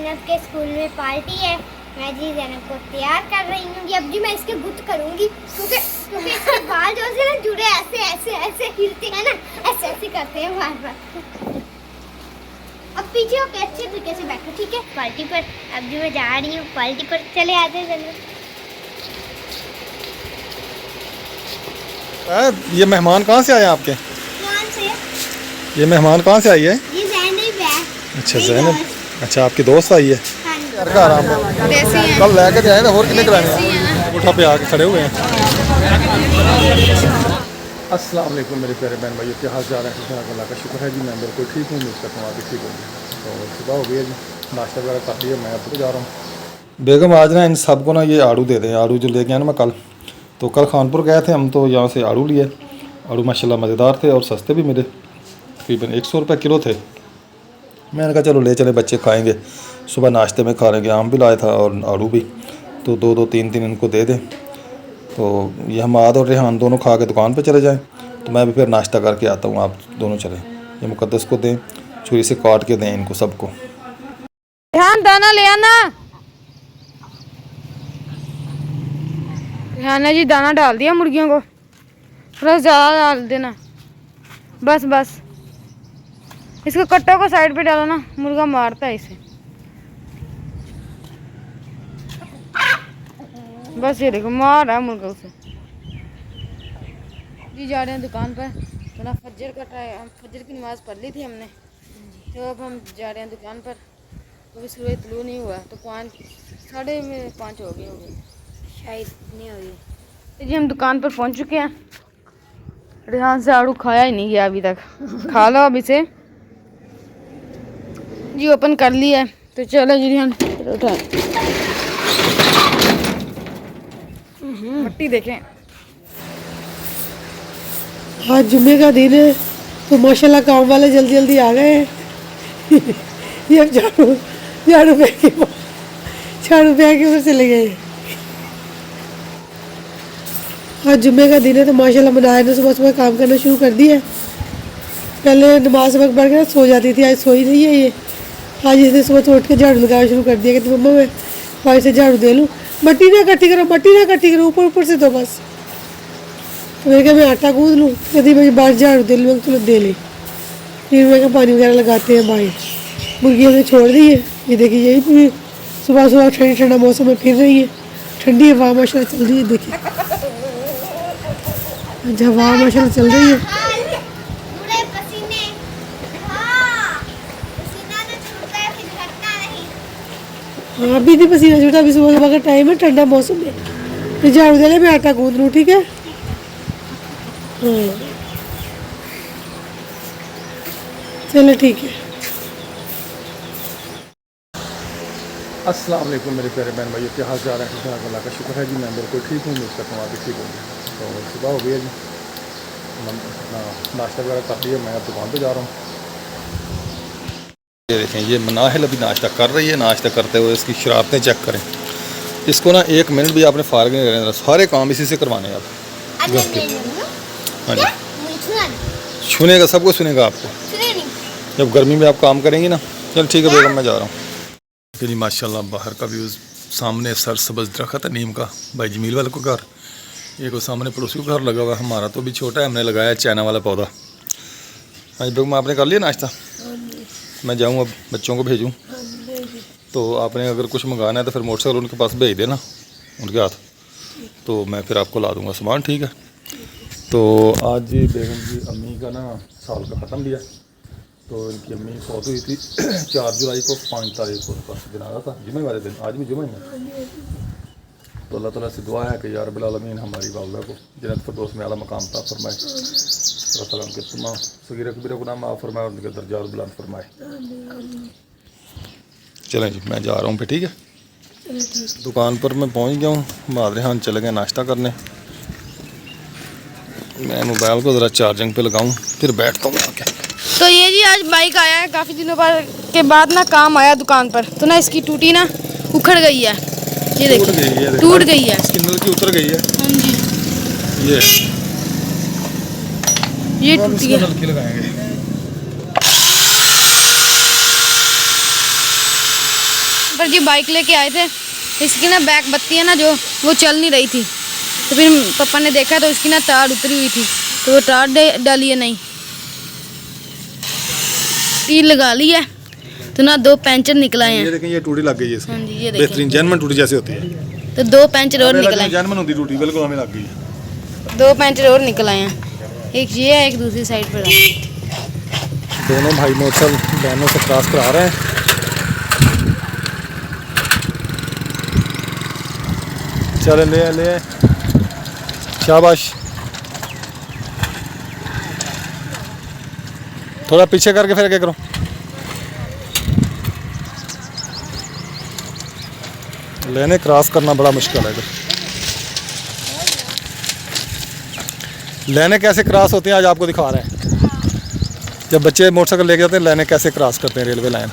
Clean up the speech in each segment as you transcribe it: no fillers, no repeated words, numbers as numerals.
ज़ैनब के स्कूल में पार्टी है। मैं जी ज़ैनब को तैयार कर रही हूँ। अब जी मैं इसके गुट करूँगी क्योंकि इसके बाल जो से ना जुड़े ऐसे ऐसे ऐसे हिलते हैं ना, ऐसे ऐसे करते हैं बार बार। अब पीछे होके अच्छे तरीके से बैठो, ठीक है? पार्टी पर अब जी मैं जा रही हूँ पार्टी पर। चले आते हैं ज़ैनब। ये मेहमान कहाँ से आए हैं आपके? कौन से? ये मेहमान कहाँ से आई है? ये ज़ैनब है। अच्छा ज़ैनब, अच्छा आपकी दोस्त आई है। हाँ जी। घर का आराम है। कल लेके जाए ना, और कितने कराने हैं? उठा पे आके खड़े हुए हैं। अस्सलाम वालेकुम मेरे प्यारे बहन भाइयों, क्या हाल चाल है? अल्लाह का शुक्र है जी, मैं बिल्कुल ठीक हूँ। उम्मीद करता हूँ आप भी ठीक होंगे। तो सुबह हो गई है जी, नाश्ता वगैरह कर लिया, मैं अब तो जा रहा हूँ। बेगम आज ना इन सबको ना ये आड़ू दे दें। आड़ू जो लेके आया ना मैं कल, तो कल खानपुर गए थे हम, तो यहाँ से आड़ू लिए। आड़ू माशाल्लाह मज़ेदार थे और सस्ते भी मिले, तकरीबन 100 रुपये किलो थे। मैंने कहा चलो ले चले, बच्चे खाएंगे, सुबह नाश्ते में खा लेंगे। आम भी लाया था और आड़ू भी, तो दो दो तीन तीन इनको दे दें। तो ये हमाद और रेहान दोनों खा के दुकान पे चले जाएं, तो मैं भी फिर नाश्ता करके आता हूँ, आप दोनों चलें। ये मुकद्दस को दें, छुरी से काट के दें इनको सबको। रेहान दाना ले आना। रेहाना जी दाना डाल दिया मुर्गियों को, थोड़ा ज़्यादा डाल देना। बस बस इसको कट्टों को साइड पे डालो ना, मुर्गा मारता है इसे। बस ये देखो मार रहा है मुर्गा उसे। जी जा रहे हैं दुकान पर, थोड़ा फजर का टाइम, फजर की नमाज़ पढ़ ली थी हमने, तो अब हम जा रहे हैं दुकान पर। अभी सूरज तुलू नहीं हुआ, तो 5:30 हो गए होंगे शायद, नहीं हो गई। तो जी हम दुकान पर पहुंच चुके हैं। रेहान से आड़ू खाया ही नहीं गया अभी तक, खा लो अब इसे। जी ओपन कर लिया है, तो चलो जी रेहान उठाएं। मट्टी देखें। आज जुम्मे का दिन है, तो माशाल्लाह काम वाले जल्दी जल्दी आ गए हैं। ये अब झाड़ू झाड़ू बैग के ऊपर चले गए। आज जुम्मे का दिन है, तो माशाल्लाह मनाया ने सुबह सुबह काम करना शुरू कर दिया। पहले नमाज वक्त पढ़ के सो जाती थी, आज सोई नहीं है ये। आज इसने सुबह तो उठ के झाड़ू लगाना शुरू कर दिया कि मम्मा मैं पानी से झाड़ू दे लूँ। मट्टी ना इकट्ठी करो, ऊपर ऊपर से तो बस। तो मैंने कहा मैं आटा गूंद लूँ, यदि मैं बाहर झाड़ू दे लूँ, चलो दे ले। फिर मैं कहा पानी वगैरह लगाते हैं बाहर। मुर्गियों ने छोड़ दी है, ये देखिए यही सुबह सुबह ठंडा ठंडा मौसम में फिर रही है। ठंडी हवा माशाल्लाह चल रही है, देखिए हवा माशाल्लाह चल रही है। पूरे पसीने। हाँ, पसीना तो छूटता है, फिर हटता नहीं। हाँ अभी नहीं पसीना छूटा, अभी सुबह सुबह का टाइम है, ठंडा मौसम है। फिर झाड़ू दे ले, मैं आटा गूंद लूँ, ठीक है? हाँ चलो ठीक है। अस्सलाम वालेकुम मेरे प्यारे बहन भाइयों, क्या हाल चाल है? अल्लाह का शुक्र है जी, मैं बिल्कुल ठीक हूँ। उम्मीद करता हूँ आप भी ठीक होंगे। तो सुबह हो गई है जी, नाश्ता वगैरह कर लिया, मैं अब दुकान पे जा रहा हूँ। ये देखें, ये मनाहिल अभी नाश्ता कर रही है। नाश्ता करते हुए इसकी शरारतें चेक करें। इसको ना 1 मिनट भी आपने फारग नहीं रहना, सारे काम इसी से करवाने हैं आप। हाँ जी, सुनेगा, सब कुछ सुनेगा आपको। जब गर्मी में आप काम करेंगी ना। चल ठीक है बेगम, मैं जा रहा हूँ। जी माशाल्लाह बाहर का व्यू, सामने सरसब्ज़ दरख्त है नीम का, भाई जमील वाले को घर। एक वो सामने पड़ोसी को घर लगा हुआ है, हमारा तो भी छोटा है, हमने लगाया चाइना वाला पौधा। हाँ बेगम आपने कर लिया नाश्ता? मैं जाऊँ अब बच्चों को भेजूँ? तो आपने अगर कुछ मंगाना है तो फिर मोटरसाइकिल उनके पास भेज देना, उनके हाथ, तो मैं फिर आपको ला दूँगा सामान, ठीक है? तो आज जी बेगम की अम्मी का ना साल का ख़त्म लिया। तो इनकी अम्मी फौत हुई थी 4 जुलाई को, 5 तारीख को उनका दिन आ रहा था, जुमे वाले दिन। आज भी जुमा ही है। तो अल्लाह ताला से दुआ है कि या रब्बिल आलमीन हमारी वालदा को जन्नत फिरदौस में आला मकाम अता फरमाए। अल्लाह ताला उनके तमाम सगीरा कबीरा गुनाह माफ़ फरमाए और उनके दर्जा बुलंद फरमाए। चलें जी, मैं जा रहा हूँ फिर, ठीक है? दुकान पर मैं पहुँच गया हूँ। रेहान चले गए नाश्ता करने। मैं मोबाइल को ज़रा चार्जिंग पे लगाऊँ, फिर बैठता हूँ आके। तो ये जी आज बाइक आया है, काफ़ी दिनों के बाद ना काम आया दुकान पर। तो ना इसकी टूटी ना उखड़ गई है, ये देखिए टूट गई है, स्किनल की उतर गई है। हाँ जी, ये टूटी है। नलकी लगाएंगे। पर जी बाइक लेके आए थे, इसकी ना बैक बत्ती है ना जो, वो चल नहीं रही थी। तो फिर पापा ने देखा तो उसकी ना तार उतरी हुई थी, तो वो तार डाली है नहीं, तीर लगा ली है, तो ना 2 पैंचर निकल आए ये हैं। देखें, ये टूटी लग गई है इसकी। हाँ जी ये बेहतरीन देखें, जर्मन टूटी जैसे होती है। तो 2 पैंचर और निकल आए, जर्मन होती टूटी बिल्कुल हमें लग गई है। 2 पैंचर और निकल आए हैं, एक ये है एक दूसरी साइड पर है। दोनों भाई मोटरसाइकिल बहनों से क्रॉस करा रहे हैं। चले ले शाबाश, थोड़ा पीछे करके फिर क्या करो। लेने क्रॉस करना बड़ा मुश्किल है इधर। लेने कैसे क्रॉस होती हैं आज आपको दिखा रहे हैं। जब बच्चे मोटरसाइकिल लेके जाते हैं, लेने कैसे क्रॉस करते हैं रेलवे लाइन।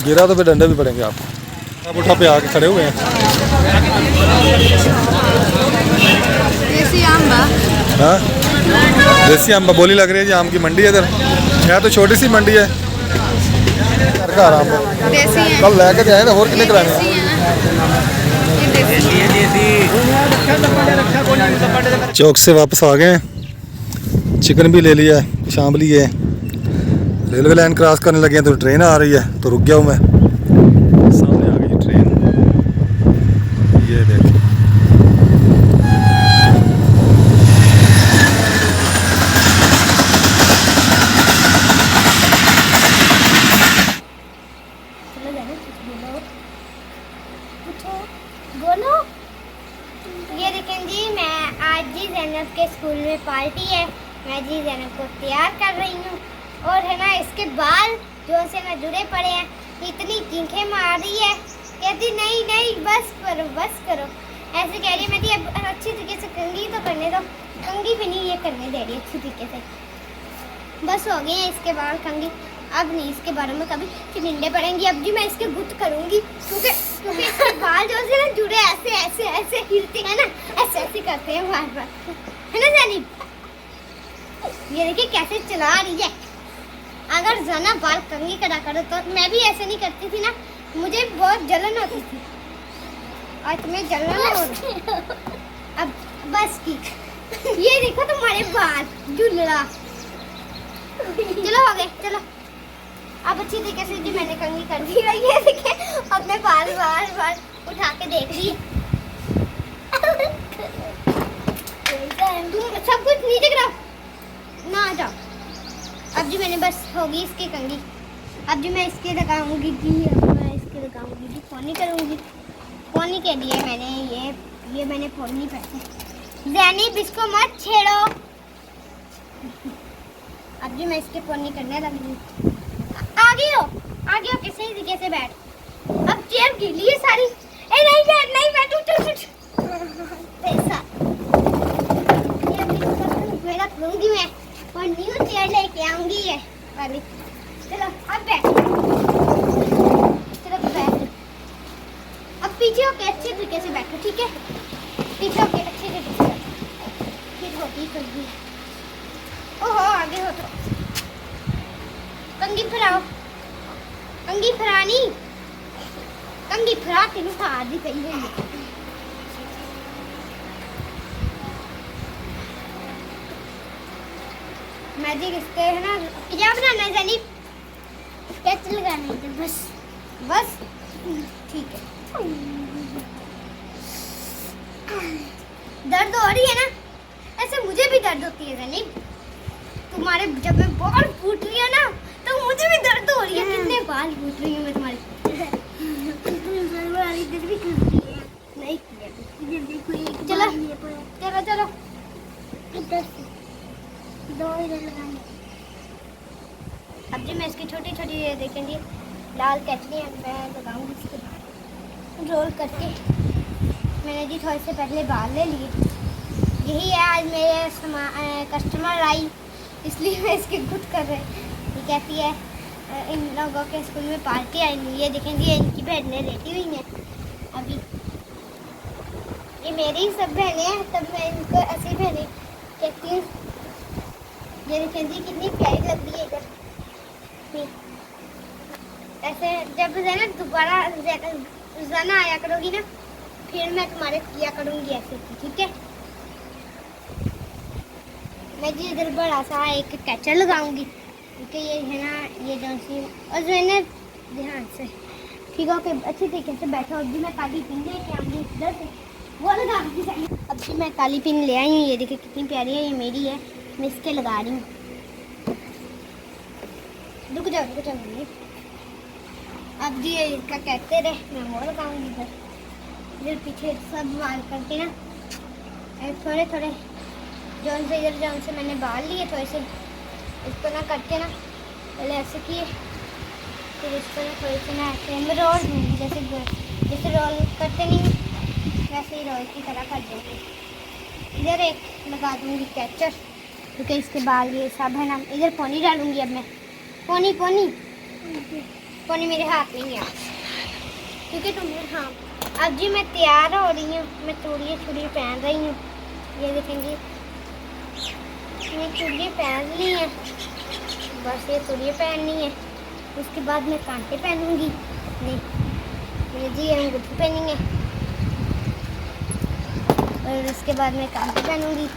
गिरा तो फिर डंडे भी पड़ेंगे आपको। आप उठा पे आके खड़े हुए हैं। देसी आम बा, हाँ, देसी आम बोली लग रही है जी। आम की मंडी है इधर, यहाँ तो छोटी सी मंडी है। घर का आराम है, देसी है, कल लेके जाए तो और कितने कराने हैं। चौक से वापस आ गए हैं, चिकन भी ले लिया, शाम ली है। रेलवे लाइन क्रॉस करने लगे हैं तो ट्रेन आ रही है, तो रुक गया हूँ मैं। सामने आ गई ट्रेन, ये देखो। बोलो। ये देखें जी, मैं आज जी ज़ैनब के स्कूल में पार्टी है, मैं जी ज़ैनब को तैयार कर रही हूँ। और है ना इसके बाल जो से ना जुड़े पड़े हैं, इतनी चीखें मार रही है, कहती नहीं नहीं बस करो बस करो, ऐसे कह रही है। मैं थी अब अच्छी तरीके से कंघी तो करने दो, कंघी भी नहीं ये करने दे रही अच्छी तरीके से। बस हो गए हैं इसके बाल कंघी, अब नहीं इसके बारे में कभी चिंडे पड़ेंगी। अब जी मैं इसके गुट करूँगी, क्योंकि इसके बाल जो से ना जुड़े ऐसे ऐसे ऐसे हिलते हैं ना, ऐसे ऐसे करते हैं बार बार, है ना ज़ैनब। ये देखिए कैसे चला रही है। अगर ज़ना बाल कंघी करा करो तो मैं भी ऐसे नहीं करती थी ना, मुझे बहुत जलन होती थी, और तुम्हें जलन हो रही। अब बस की, ये देखो तुम्हारे बाल जुलड़ा। चलो हो गए, चलो अब अच्छी तरीके से जी मैंने कंघी कर दी है। ये देखिए अपने बाल बार बार उठा के देख रही है। तुम सब कुछ नीचे गिराओ ना, आ जाओ। अब जी मैंने बस होगी इसकी कंघी। अब जी मैं इसके लगाऊंगी जी, अब मैं इसके लगाऊंगी जी, पोनी करूंगी। पोनी के लिए मैंने ये मैंने पोनी पहने। ज़ैनब इसको मत छेड़ो। अब जी मैं इसके पोनी करने लगी हूँ। आगे हो किसी तरीके से बैठ। अब चेयर गीली है सारी। ए नहीं बैठ उठ पैसा मेरा करूंगी मैं, और न्यू चेयर लेके आऊंगी ये वाली। चलो अब बैठ, चलो बैठ। अब पीछे होके अच्छे तरीके से बैठो, ठीक है। पीछे होके अच्छे तरीके से फिर होगी कंघी। ओहो आगे हो तो कंघी फराओ, कंघी फरानी, कंघी फरा के उठा दी कहीं है। मैजिक इसके है ना, क्या बनाना है ज़ैनब? स्केच लगाना है बस ठीक है। दर्द हो रही है ना, ऐसे मुझे भी दर्द होती है ज़ैनब। तुम्हारे जब मैं बाल फूट रही है ना, तो मुझे भी दर्द हो रही है। कितने बाल फूट रही हूँ मैं तुम्हारे। नहीं चलो चलो चलो अब जी मैं इसकी छोटी छोटी देखेंगे लाल कैचली मैं लगाऊंगी इसके बाद रोल करके। मैंने जी थोड़े से पहले बाल ले लिए। यही है आज मेरे कस्टमर आई, इसलिए मैं इसकी गुट कर रही। ये कहती है इन लोगों के स्कूल में पार्टी आई हुई है, देखेंगे इनकी बहनें लेटी हुई हैं। अभी ये मेरी सब बहनें हैं, तब मैं इनको ऐसी बहनें कहती हूँ। ये देखिए जी कितनी प्यारी लग रही है इधर। ऐसे जब ना दोबारा रोजाना आया करोगी ना, फिर मैं तुम्हारे किया करूँगी ऐसे, ठीक है। मैं जी इधर बड़ा सा एक कैचर लगाऊंगी, क्योंकि ये है ना, ये जो सी और जो है ना ध्यान से, ठीक है, ओके, अच्छी तरीके से बैठो। अब जी मैं काली पिन लेके आऊँगी इधर से, वो लगा दूँगी। अब जी मैं काली पिन ले आई हूँ, ये देखिए कितनी प्यारी है, ये मेरी है, मैं इसके लगा रही हूँ। रुक जाओ मम्मी। अब जी ये इसका कहते रहे, मैं वो लगाऊंगी इधर पीछे सब बाल करके ना, थोड़े थोड़े जौन से इधर जौन से मैंने बाल लिए थोड़े से, इसको ना करके ना पहले ऐसे किए, फिर इसको ना थोड़े से ना ऐसे मैं रोल दूँगी, जैसे रोल करते नहीं वैसे ही रोल की तरह कर दूँगी। इधर एक लगा दूँगी कैचर, क्योंकि इसके बाल ये सब है ना। इधर पोनी डालूँगी अब मैं, पोनी मेरे हाथ में नहीं आ, क्योंकि तुम, हाँ। अब जी मैं तैयार हो रही हूँ, मैं चूड़ियाँ पहन रही हूँ, ये देखेंगे मैं चूड़ियाँ पहन ली हैं, बस ये चूड़ियाँ पहननी है। उसके बाद मैं कांटे पहनूंगी, नहीं ये जी अंगूठी पहनेंगे, और उसके बाद मैं कांटे पहनूंगी।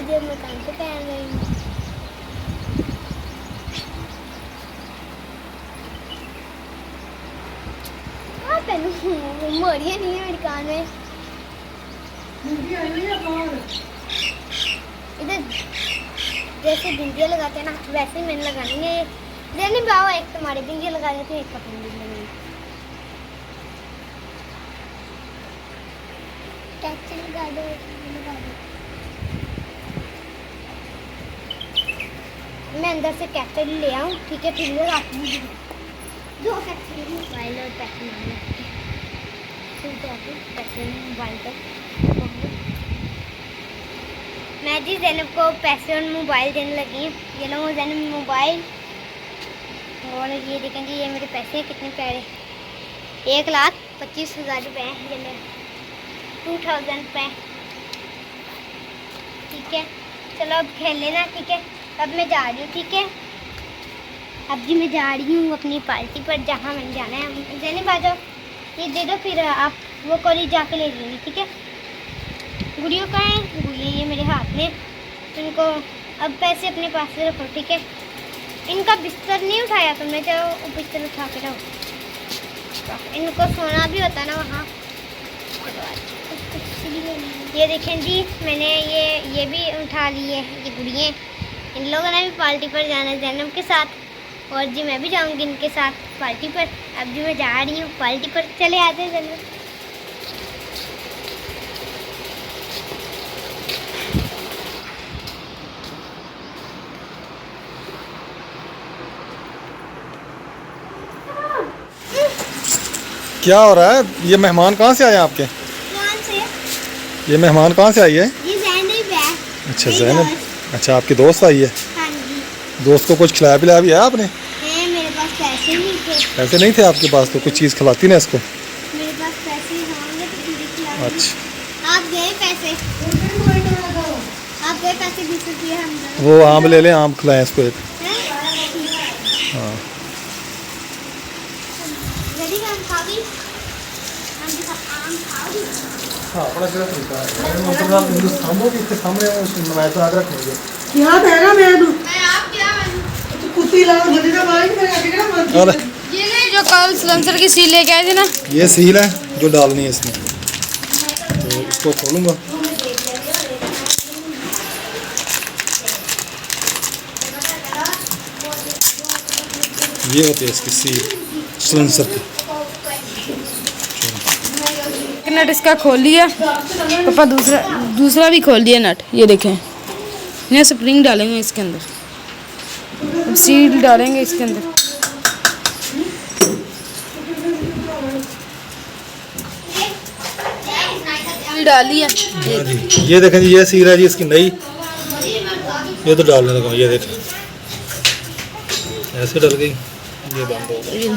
जब मैं कांटे पहन रही हूँ, मोरिया नहीं है मेरी कान में। इधर जैसे बिंदियाँ लगाते हैं ना, वैसे ही मैंने लगानी है। नहीं बाबा, एक तुम्हारी बिंदियाँ लगा देते हैं, एक अपनी बिंदियाँ लगानी। कैचर लगा दो। मैं अंदर से कैचर ले आऊँ, ठीक है, फिर लगाती हूँ दो कैचर, मोबाइल और पैसे मांगने, पैसे मोबाइल पर। मैं जी ज़ैनब को पैसे और मोबाइल देने लगी हूँ। ये लो ज़ैनब मोबाइल, और ये देखेंगे ये मेरे पैसे कितने प्यारे, 1,25,000 रुपये हैं, ये मेरे 2,000 रुपये, ठीक है। चलो अब खेल लेना, ठीक है। अब मैं जा रही हूँ, ठीक है। अब जी मैं जा रही हूँ अपनी पार्टी पर, जहाँ मैंने जाना है। ज़ैनब आ जाओ, ये दे दो, फिर आप वो कॉलेज जाके ले लेंगे, ठीक है। गुड़ियों का है, गुड़िया ये मेरे हाथ में, इनको अब पैसे अपने पास से रखो, ठीक है। इनका बिस्तर नहीं उठाया तुमने, चलो बिस्तर उठा के रहो, इनको सोना भी होता ना वहाँ। ये देखें जी मैंने ये भी उठा ली है, ये गुड़ियाँ। इन लोगों ने भी पार्टी पर जाना है ज़ैनब के साथ, और जी मैं भी जाऊंगी इनके साथ पार्टी पर। अब जी मैं जा रही हूँ पार्टी पर, चले आते हैं ज़ैनब। क्या हो रहा है? ये मेहमान कहाँ से आए हैं आपके? कौन से? ये मेहमान कहाँ से आई है? ये ज़ैनब है। अच्छा ज़ैनब, अच्छा आपकी दोस्त आई है। हाँ जी। दोस्त को कुछ खिलाया पिलाया भी है आपने? है, मेरे पास पैसे नहीं थे। पैसे नहीं थे आपके पास, तो कुछ चीज़ खिलाती ना इसको। मेरे पास पैसे होंगे तो तुझे खिलाऊंगी। अच्छा, आप गए पैसे? आप गए पैसे 20 रुपये हम गए। वो आम ले लें, आम खिलाएं इसको एक। हैं? हाँ जल्दी से आम खाओगी? आम खाओगी? हाँ, बड़ा गलत तरीका है। हिंदुस्तानों के सामने नमाज याद रखेंगे। यहाँ पे है ना मेनू, मैं आप क्या बनूं? तो कुत्ती लाओ मुझे ना मार के मेरे आगे ना मत। और ये नहीं जो कल सलेंसर की सील लेके आए थे ना, ये सील है जो डालनी है इसमें, तो इसको खोलूँगा। ये होती है इसकी सील सिलेंसर की। एक नट इसका खोल लिया पापा, दूसरा भी खोल दिया नट। ये देखें, यहाँ स्प्रिंग डालेंगे इसके अंदर, अब सील डालेंगे इसके अंदर। सील डाली है। ये देखें जी, ये सील है जी इसकी नई, ये तो डालने लगा, ये देखें ऐसे डल गई, ये बंद हो गई।